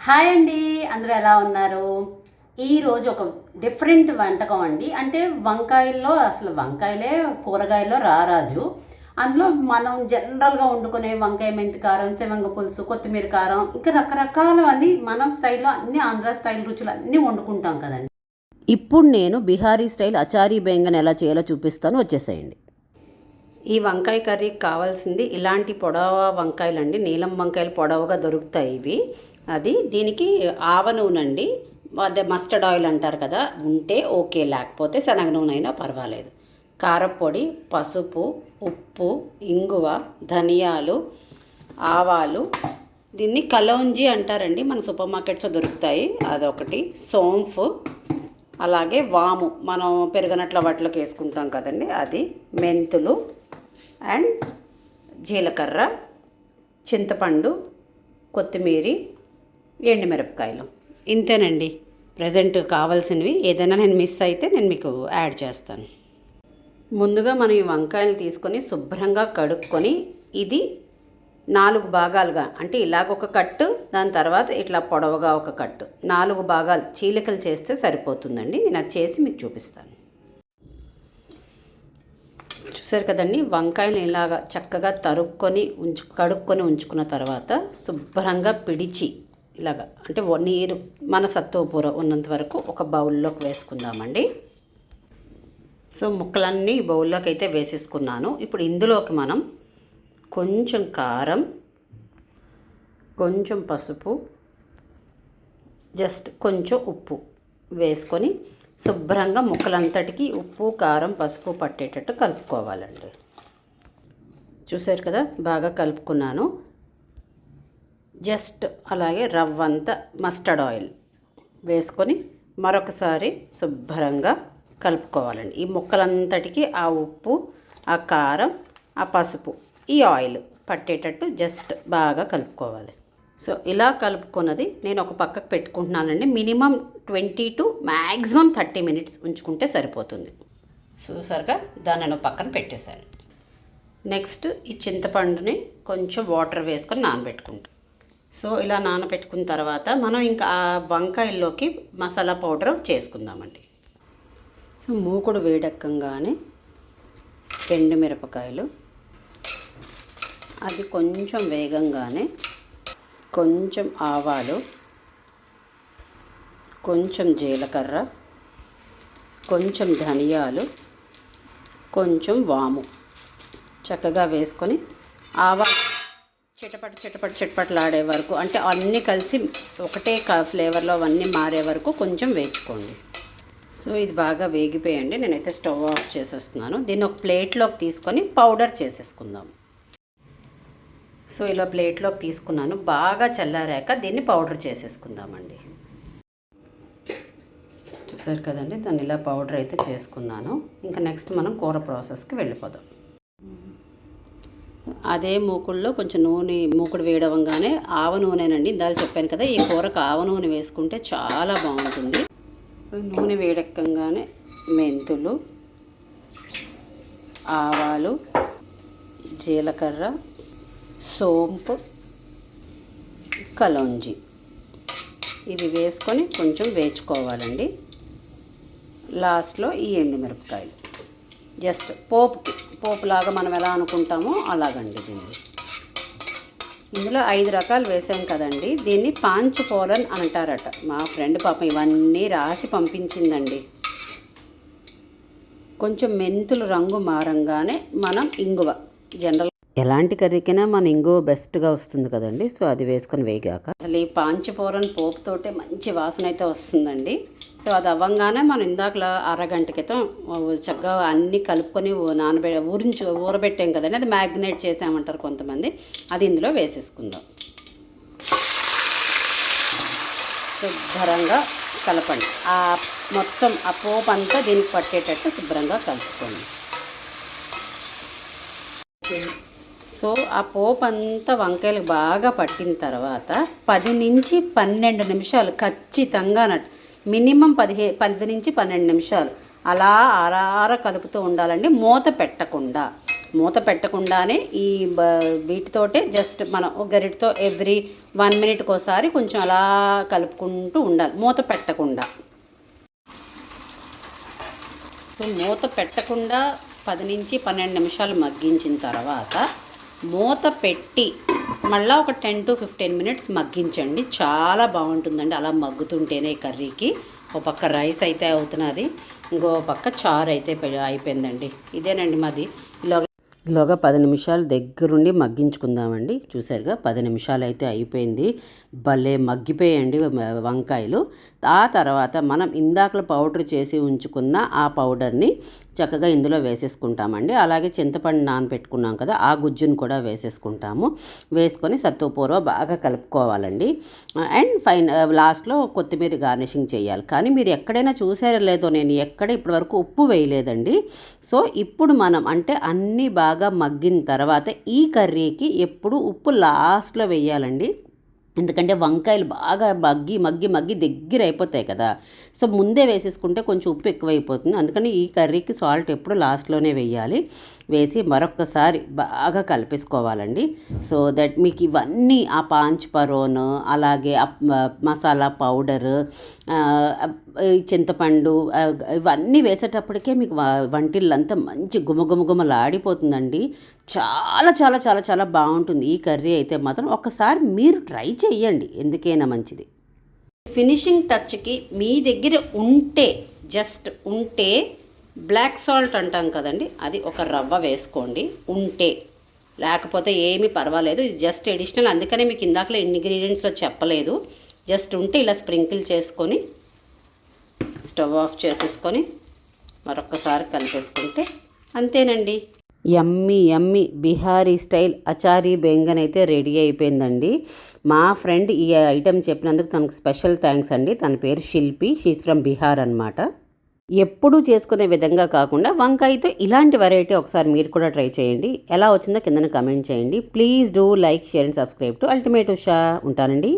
Hi అండి, అందరూ ఎలా ఉన్నారు? ఈరోజు ఒక డిఫరెంట్ వంటకం అండి. అంటే వంకాయల్లో అసలు వంకాయలే కూరగాయల్లో రారాజు. అందులో మనం జనరల్గా వండుకునే వంకాయ మెంతి కారం, శనగ పులుసు, కొత్తిమీర కారం, ఇంకా రకరకాలవన్నీ మన స్టైల్లో అన్ని ఆంధ్ర స్టైల్ రుచులు అన్నీ వండుకుంటాం కదండి. ఇప్పుడు నేను బిహారీ స్టైల్ అచారీ బెంగన్ ఎలా చేయాలో చూపిస్తాను, వచ్చేసేయండి. ఈ వంకాయ కర్రీకి కావాల్సింది ఇలాంటి పొడవ వంకాయలండి. నీలం వంకాయలు పొడవుగా దొరుకుతాయి ఇవి. దీనికి ఆవ నూనె అండి, అదే మస్టర్డ్ ఆయిల్ అంటారు కదా, ఉంటే ఓకే, లేకపోతే శనగ నూనె అయినా పర్వాలేదు. కారపొడి, పసుపు, ఉప్పు, ఇంగువ, ధనియాలు, ఆవాలు, దీన్ని కలౌంజీ అంటారండి, మన సూపర్ మార్కెట్స్లో దొరుకుతాయి, అదొకటి. సోంఫ్, అలాగే వాము, మనం పెరుగనట్ల వాటిలోకి వేసుకుంటాం కదండి, అది. మెంతులు అండ్ జీలకర్ర, చింతపండు, కొత్తిమీర, ఎండుమిరపకాయలు. ఇంతేనండి ప్రజెంట్ కావాల్సినవి. ఏదైనా నేను మిస్ అయితే నేను మీకు యాడ్ చేస్తాను. ముందుగా మనం ఈ వంకాయలు తీసుకొని శుభ్రంగా కడుక్కొని, ఇది 4 భాగాలుగా, అంటే ఇలాగ ఒక కట్టు, దాని తర్వాత ఇట్లా పొడవుగా ఒక కట్టు, 4 భాగాలు చీలికలు చేస్తే సరిపోతుందండి. నేను అది చేసి మీకు చూపిస్తాను. చూసారు కదండి, వంకాయలు ఇలాగా చక్కగా కడుక్కొని ఉంచుకున్న తర్వాత శుభ్రంగా పిడిచి ఇలాగా, అంటే నీరు మన సత్తుపూర ఉన్నంత వరకు ఒక బౌల్లోకి వేసుకుందామండి. సో ముక్కలన్నీ బౌల్లోకి అయితే వేసేసుకున్నాను. ఇప్పుడు ఇందులోకి మనం కొంచెం కారం, కొంచెం పసుపు, జస్ట్ కొంచెం ఉప్పు వేసుకొని శుభ్రంగా ముక్కలంతటికి ఉప్పు, కారం, పసుపు పట్టేటట్టు కలుపుకోవాలండి. చూసారు కదా, బాగా కలుపుకున్నాను. జస్ట్ అలాగే రవ్వంత మస్టర్డ్ ఆయిల్ వేసుకొని మరొకసారి శుభ్రంగా కలుపుకోవాలండి. ఈ ముక్కలంతటికి ఆ ఉప్పు, ఆ కారం, ఆ పసుపు, ఈ ఆయిల్ పట్టేటట్టు జస్ట్ బాగా కలుపుకోవాలి. సో ఇలా కలుపుకున్నది నేను ఒక పక్కకు పెట్టుకుంటున్నానండి. మినిమం 20 to మ్యాక్సిమం 30 minutes ఉంచుకుంటే సరిపోతుంది. చూసారుగా, దాన్ని నేను పక్కన పెట్టేశాను. నెక్స్ట్ ఈ చింతపండుని కొంచెం వాటర్ వేసుకొని నానబెట్టుకుంటాం. సో ఇలా నానబెట్టుకున్న తర్వాత మనం ఇంకా ఆ వంకాయల్లోకి మసాలా పౌడర్ చేసుకుందామండి. సో మూకుడు వేడెక్కగానే ఎండుమిరపకాయలు, అది కొంచెం వేగంగానే కొంచెం ఆవాలు, కొంచెం జీలకర్ర, కొంచెం ధనియాలు, కొంచెం వాము చక్కగా వేసుకొని ఆవాలు చిటపటలాడే వరకు, అంటే అన్నీ కలిసి ఒకటే ఫ్లేవర్లో అవన్నీ మారే వరకు కొంచెం వేయించుకోండి. సో ఇది బాగా వేగిపోయండి. నేనైతే స్టవ్ ఆఫ్ చేసేస్తున్నాను. దీన్ని ఒక ప్లేట్లోకి తీసుకొని పౌడర్ చేసేసుకుందాం. సో ఇలా ప్లేట్లోకి తీసుకున్నాను. బాగా చల్లారాక దీన్ని పౌడర్ చేసేసుకుందామండి. చూసారు కదండి, దాన్ని ఇలా పౌడర్ అయితే చేసుకున్నాను. ఇంకా నెక్స్ట్ మనం కూర ప్రాసెస్కి వెళ్ళిపోదాం. అదే మూకుడులో కొంచెం మూకుడు వేయడంగానే ఆవ నూనెనండి, ఇందాక చెప్పాను కదా, ఈ కూరకు ఆవ నూనె వేసుకుంటే చాలా బాగుంటుంది. నూనె వేడెక్కగానే మెంతులు, ఆవాలు, జీలకర్ర, సోంపు, కలౌంజీ ఇవి వేసుకొని కొంచెం వేయించుకోవాలండి. లాస్ట్లో ఈ ఎండుమిరపకాయలు జస్ట్ పోపులాగా మనం ఎలా అనుకుంటామో అలాగండి. ఇందులో 5 రకాలు వేసాం కదండి. దీన్ని పాంచపోలన్ అంటారట. మా ఫ్రెండ్ పాపం ఇవన్నీ రాసి పంపించిందండి. కొంచెం మెంతులు రంగు మారంగానే మనం ఇంగువ, జనరల్ ఎలాంటి కర్రీకైనా మన ఇంగువ బెస్ట్గా వస్తుంది కదండి. సో అది వేసుకొని వేగాక అసలు ఈ పాంచపోరన్ పోపుతోటే మంచి వాసన అయితే వస్తుందండి. సో అది అవ్వంగానే మనం ఇందాకలా అరగంట క్రితం చక్కగా అన్నీ కలుపుకొని ఊరబెట్టాం కదండి, అది మ్యాగ్నేట్ చేసామంటారు కొంతమంది. అది ఇందులో వేసేసుకుందాం. శుభ్రంగా కలపండి. మొత్తం ఆ పోపు అంతా దీనికి పట్టేటట్టు శుభ్రంగా కలుపుకోండి. సో ఆ పోపు అంతా వంకాయలకు బాగా పట్టిన తర్వాత 10 నుంచి 12 నిమిషాలు ఖచ్చితంగా, మినిమం 10 నుంచి 12 నిమిషాలు అలా ఆరార కలుపుతూ ఉండాలండి, మూత పెట్టకుండా. మూత పెట్టకుండానే ఈ వీటితోటే జస్ట్ మనం ఒక గరిటతో ఎవ్రీ 1 మినిట్కి ఒకసారి కొంచెం అలా కలుపుకుంటూ ఉండాలి, మూత పెట్టకుండా. సో మూత పెట్టకుండా 10 నుంచి 12 నిమిషాలు మగ్గించిన తర్వాత మూత పెట్టి మళ్ళీ ఒక 10 to 15 మినిట్స్ మగ్గించండి. చాలా బాగుంటుందండి అలా మగ్గుతుంటేనే కర్రీకి. ఒక పక్క రైస్ అయితే అవుతున్నది, ఇంకో పక్క చారు అయితే అయిపోయిందండి. ఇదేనండి మాది. ఇలాగా 10 నిమిషాలు దగ్గరుండి మగ్గించుకుందామండి. చూసారుగా 10 నిమిషాలు అయితే అయిపోయింది. భలే మగ్గిపోయండి వంకాయలు. ఆ తర్వాత మనం ఇందాకలు పౌడర్ చేసి ఉంచుకున్న ఆ పౌడర్ని చక్కగా ఇందులో వేసేసుకుంటామండి. అలాగే చింతపండు నానబెట్టుకున్నాం కదా, ఆ గుజ్జును కూడా వేసేసుకుంటాము. వేసుకొని సత్తుపూర్వ బాగా కలుపుకోవాలండి. అండ్ లాస్ట్లో కొత్తిమీర గార్నిషింగ్ చేయాలి. కానీ మీరు ఎక్కడైనా చూసారో లేదో, నేను ఎక్కడ ఇప్పటివరకు ఉప్పు వేయలేదండి. సో ఇప్పుడు మనం అంటే అన్నీ బాగా మగ్గిన తర్వాత ఈ కర్రీకి ఎప్పుడు ఉప్పు లాస్ట్లో వేయాలండి. ఎందుకంటే వంకాయలు బాగా మగ్గి దగ్గర అయిపోతాయి కదా. సో ముందే వేసేసుకుంటే కొంచెం ఉప్పు ఎక్కువైపోతుంది. అందుకని ఈ కర్రీకి సాల్ట్ ఎప్పుడు లాస్ట్లోనే వేయాలి. వేసి మరొక్కసారి బాగా కలిపేసుకోవాలండి. సో దట్ మీకు ఇవన్నీ ఆ పాంచ్ పరోన్, అలాగే మసాలా పౌడరు, చింతపండు ఇవన్నీ వేసేటప్పటికే మీకు వంటిల్లంతా మంచి గుమలాడిపోతుందండి. చాలా చాలా చాలా చాలా బాగుంటుంది ఈ కర్రీ అయితే మాత్రం. ఒకసారి మీరు ట్రై చేయండి, ఎందుకైనా మంచిది. ఫినిషింగ్ టచ్కి మీ దగ్గర ఉంటే, జస్ట్ ఉంటే బ్లాక్ సాల్ట్ అంటాం కదండి, అది ఒక రవ్వ వేసుకోండి ఉంటే. లేకపోతే ఏమీ పర్వాలేదు, ఇది జస్ట్ ఎడిషనల్. అందుకనే మీకు ఇందాకలో ఇంగ్రీడియంట్స్లో చెప్పలేదు. జస్ట్ ఉంటే ఇలా స్ప్రింకిల్ చేసుకొని స్టవ్ ఆఫ్ చేసేసుకొని మరొక్కసారి కలిపేసుకుంటే అంతేనండి. యమ్మీ బిహారీ స్టైల్ అచారీ బెంగన్ అయితే రెడీ అయిపోయిందండి. మా ఫ్రెండ్ ఈ ఐటెం చెప్పినందుకు తనకు స్పెషల్ థ్యాంక్స్ అండి. తన పేరు శిల్పి, షీస్ ఫ్రమ్ బీహార్ అనమాట. ఎప్పుడూ చేసుకునే విధంగా కాకుండా వంకాయతో ఇలాంటి వెరైటీ ఒకసారి మీరు కూడా ట్రై చేయండి. ఎలా వచ్చిందో కిందన కమెంట్ చేయండి. Please do like, share and subscribe to ultimate Usha. ఉంటానండి.